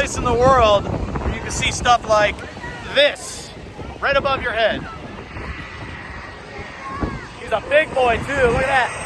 place in the world where you can see stuff like this right above your head. He's a big boy too, look at that.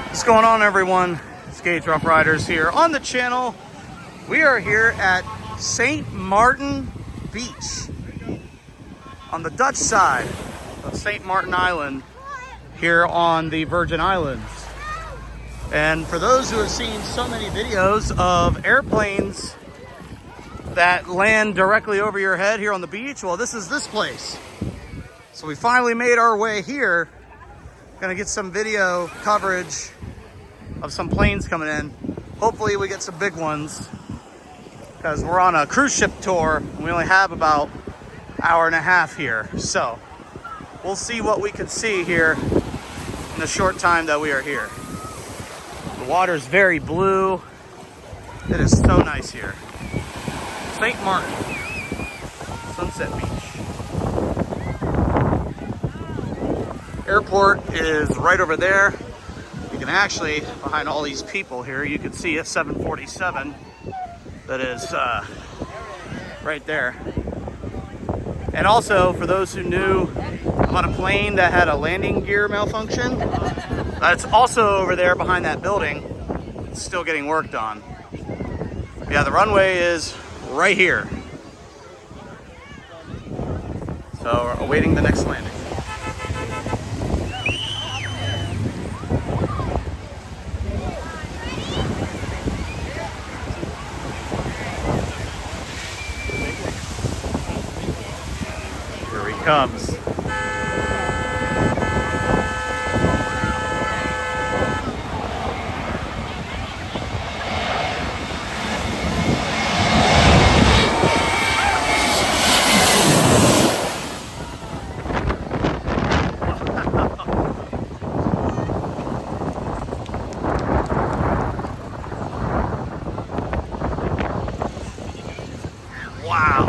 What's going on, everyone? It's Gage Rough Riders here on the channel. We are here at St. Martin Beach on the Dutch side of St. Martin Island here on the Virgin Islands. And for those who have seen so many videos of airplanes that land directly over your head here on the beach, well, this is this place. So we finally made our way here. Gonna get some video coverage of some planes coming in. Hopefully we get some big ones because we're on a cruise ship tour and we only have about an hour and a half here. So we'll see what we can see here in the short time that we are here. The water's very blue. It is so nice here. St. Martin, Sunset Beach. Airport is right over there. You can actually, behind all these people here, you can see a 747 that is right there. And also, for those who knew about a plane that had a landing gear malfunction, that's also over there behind that building. It's still getting worked on. Yeah, the runway is right here. So we're awaiting the next landing. Here he comes. Wow.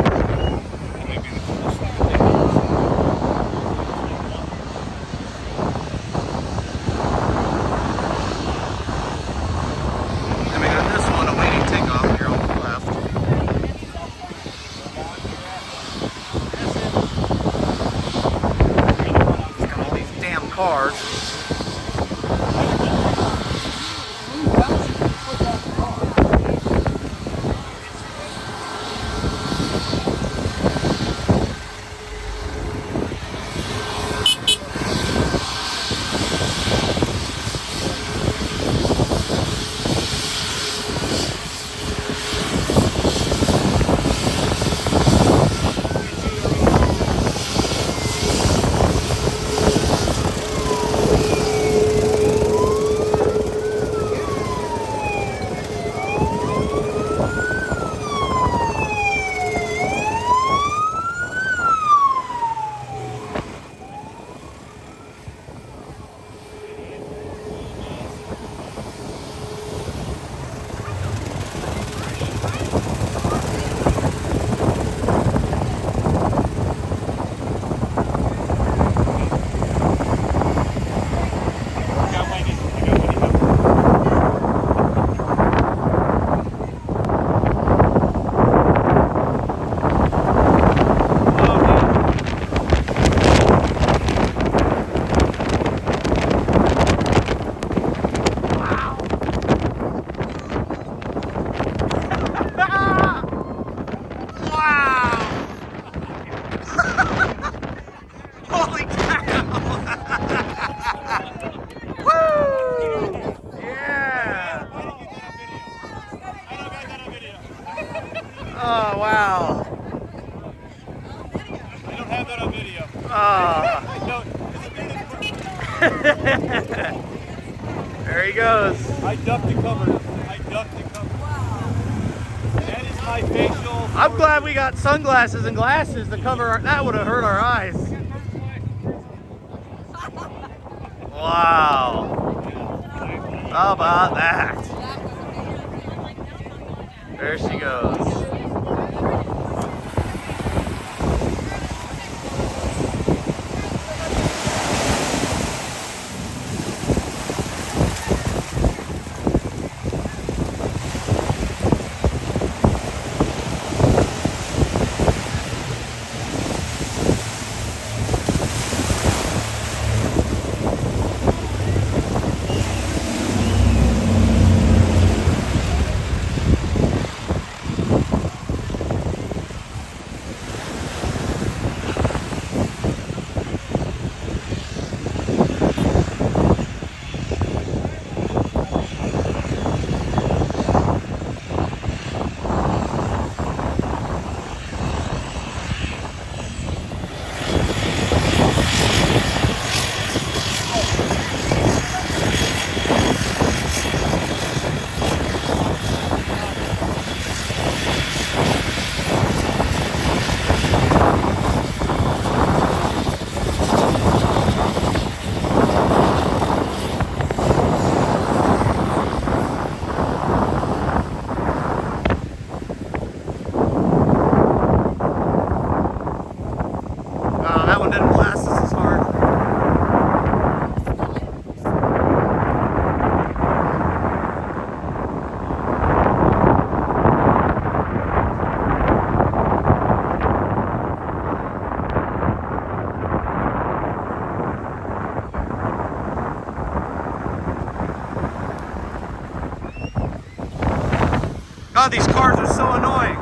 There he goes. I ducked the cover. I ducked the cover. That is my facial. I'm glad we got sunglasses and glasses to cover our, that would have hurt our eyes. Wow. How about that? There she goes. That one didn't blast us as hard. God, these cars are so annoying.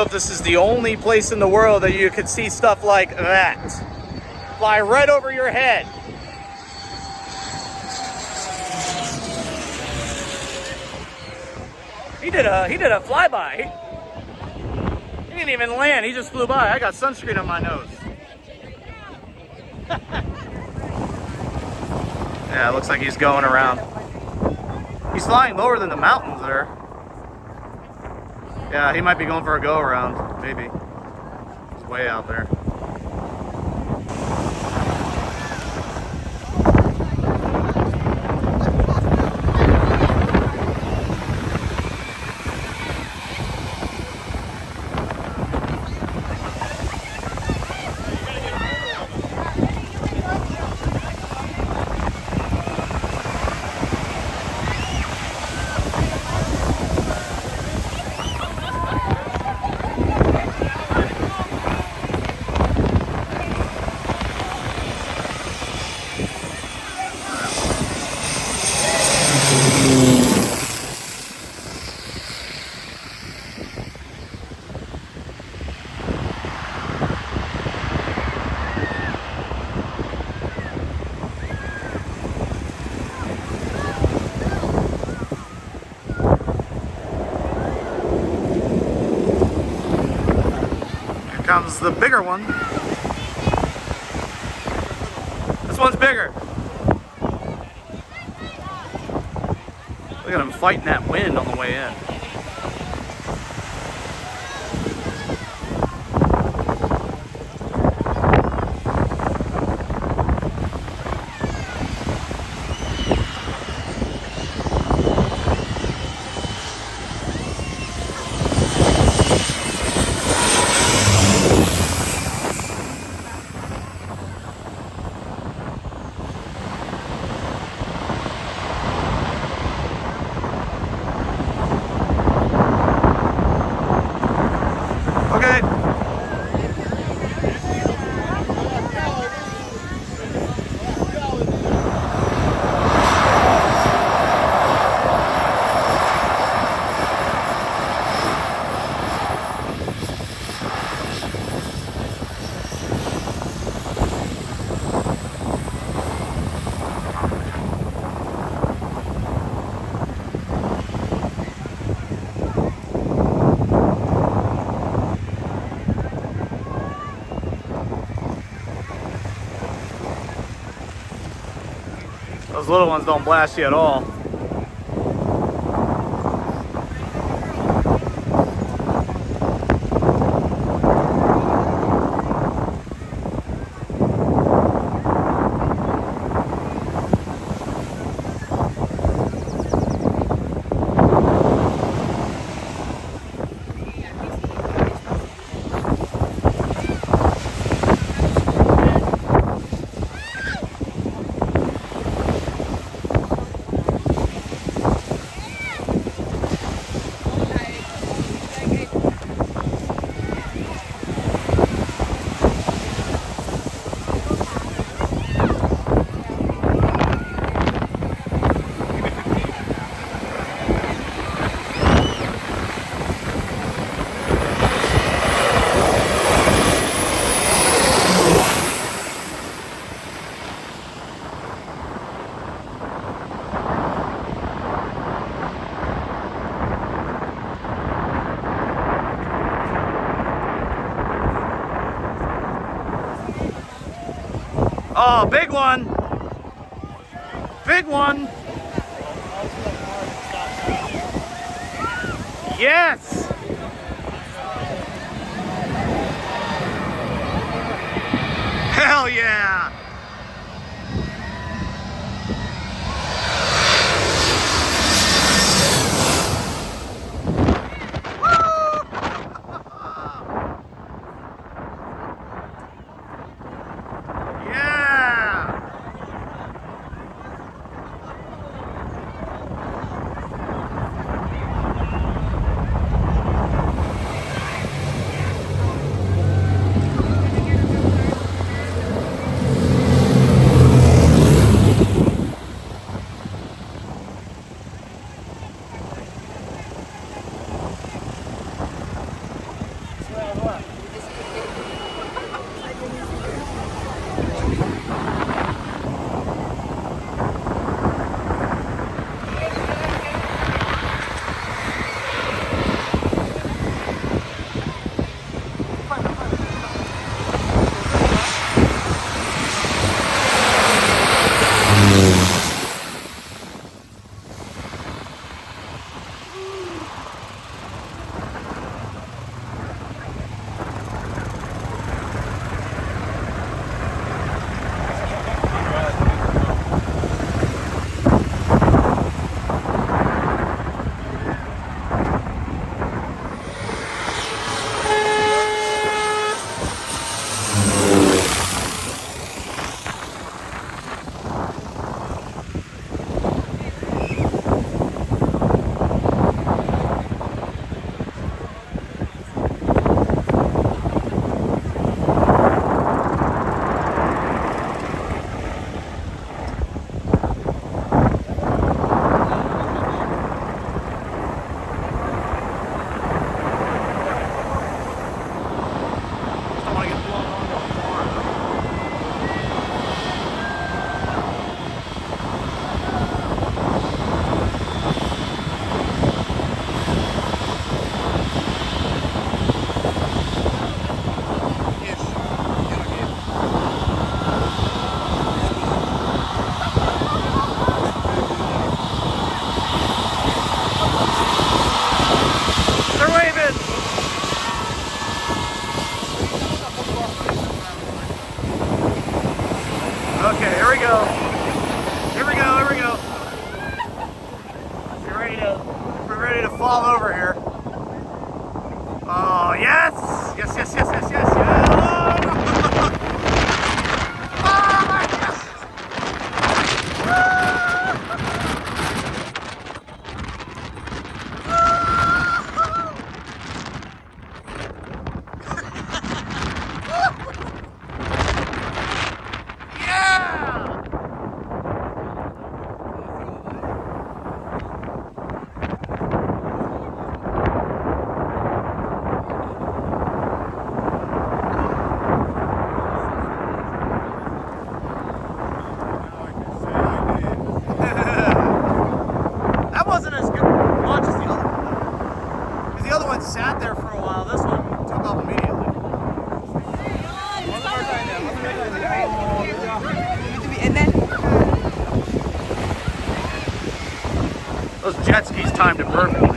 if this is the only place in the world that you could see stuff like that fly right over your head. He did a flyby. He didn't even land. He just flew by. I got sunscreen on my nose. Yeah, it looks like he's going around. He's flying lower than the mountains there. Yeah, he might be going for a go around. Maybe. He's way out there. Comes the bigger one. This one's bigger. Look at him fighting that wind on the way in. Okay. Those little ones don't blast you at all. Oh, big one. Big one. Yes. Hell yeah. Don't want to get blown onto a farm. They're waving. Okay, here we go. Here we go, here we go. We're ready to fall over here. Oh, yes! Yes, yes, yes, yes, yes, yes! Oh my God! Yeah! That wasn't as good launch as the other one. Because the other one sat there for a while. This one took off immediately. And then Those jet skis timed it perfectly.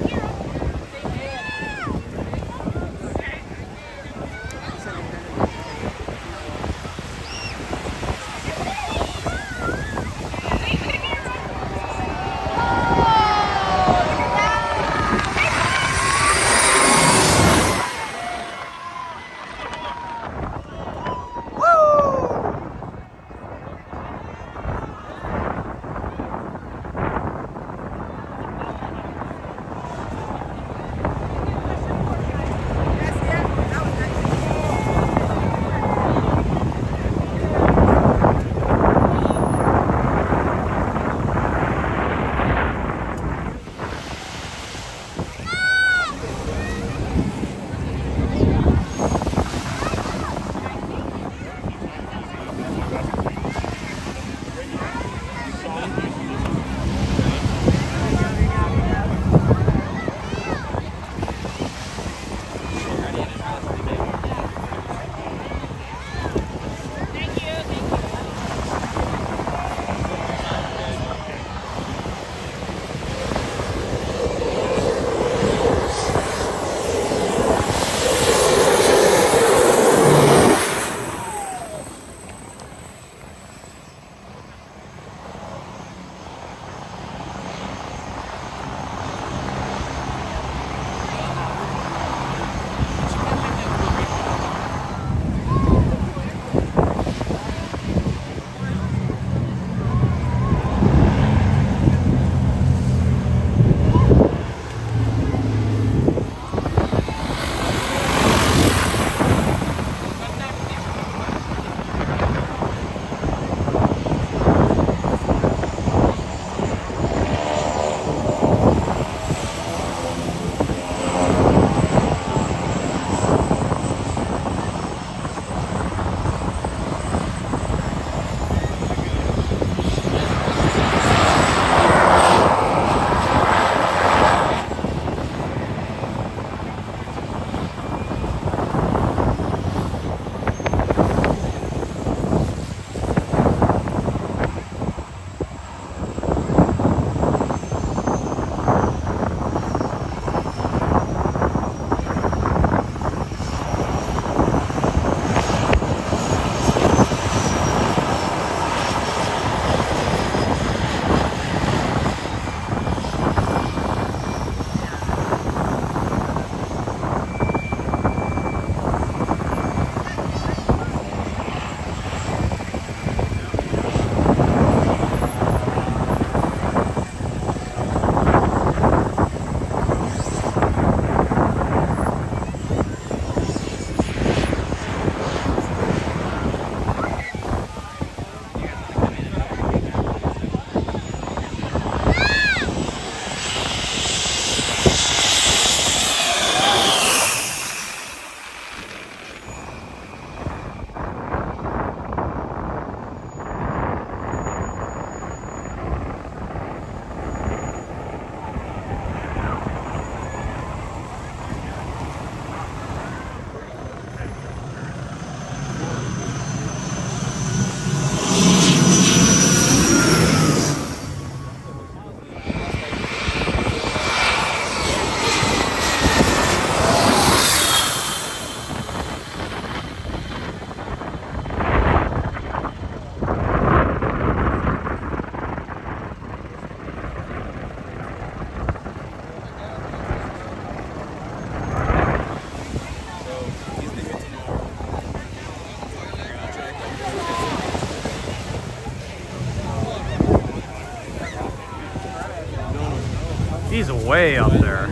He's way up there.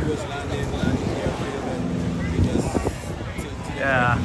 Yeah.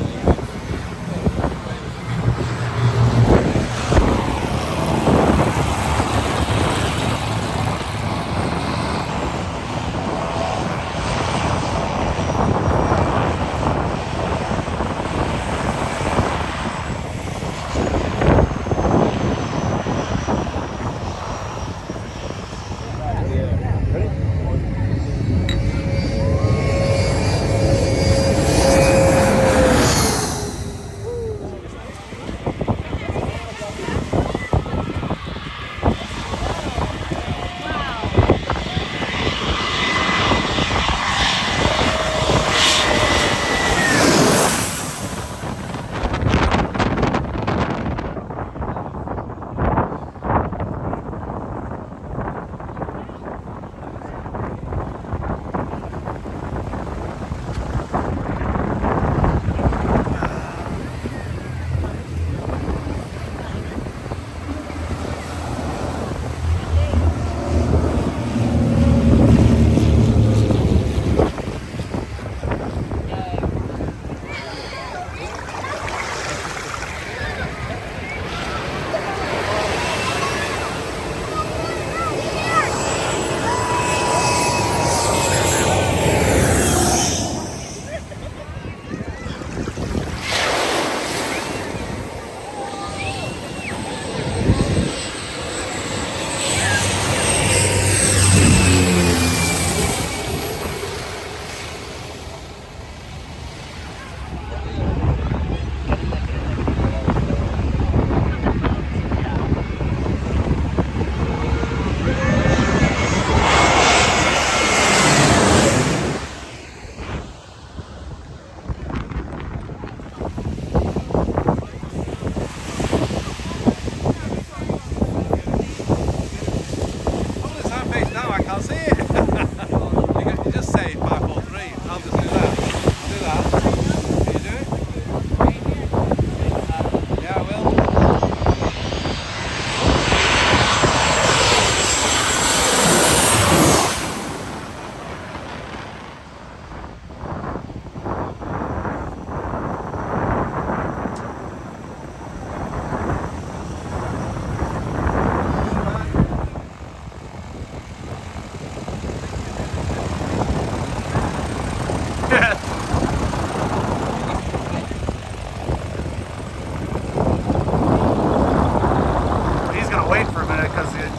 He's gonna wait for a minute because the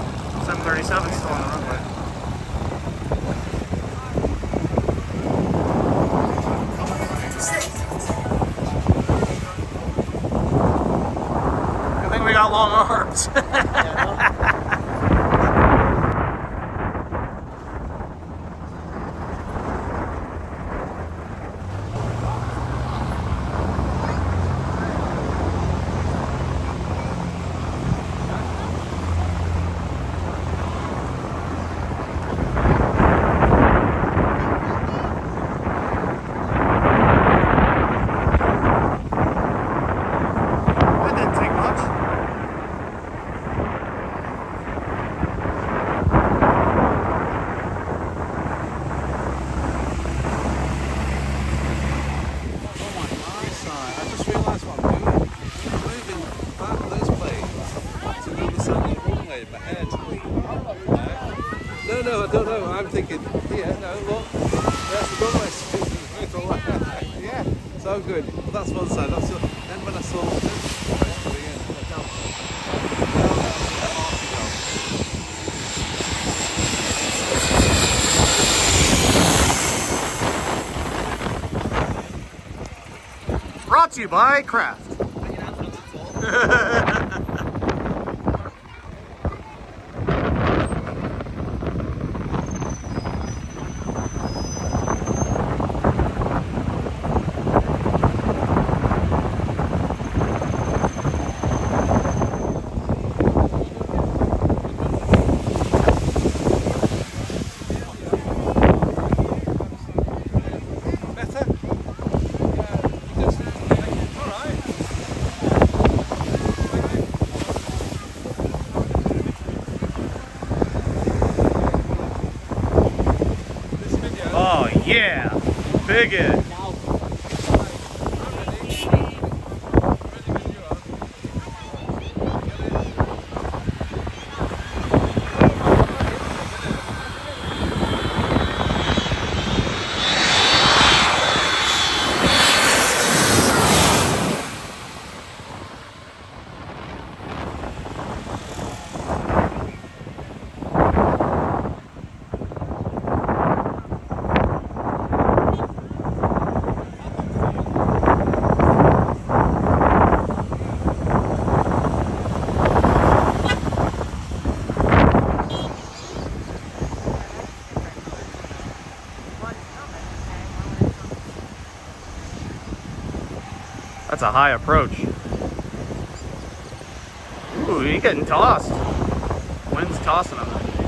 737 is still on the runway. I think we got long arms. That didn't take much. I just realised what I'm doing. I'm moving back those planes to the other side of the runway in my head. No, I don't know. I'm thinking, yeah, no, look, there's the runway. It's all right. Yeah, so good. But that's one side. Then when I saw the coming in, Brought to you by Kraft. better. Just, all right. Yeah, big hit. That's a high approach. Ooh, he's getting tossed. Wind's tossing him.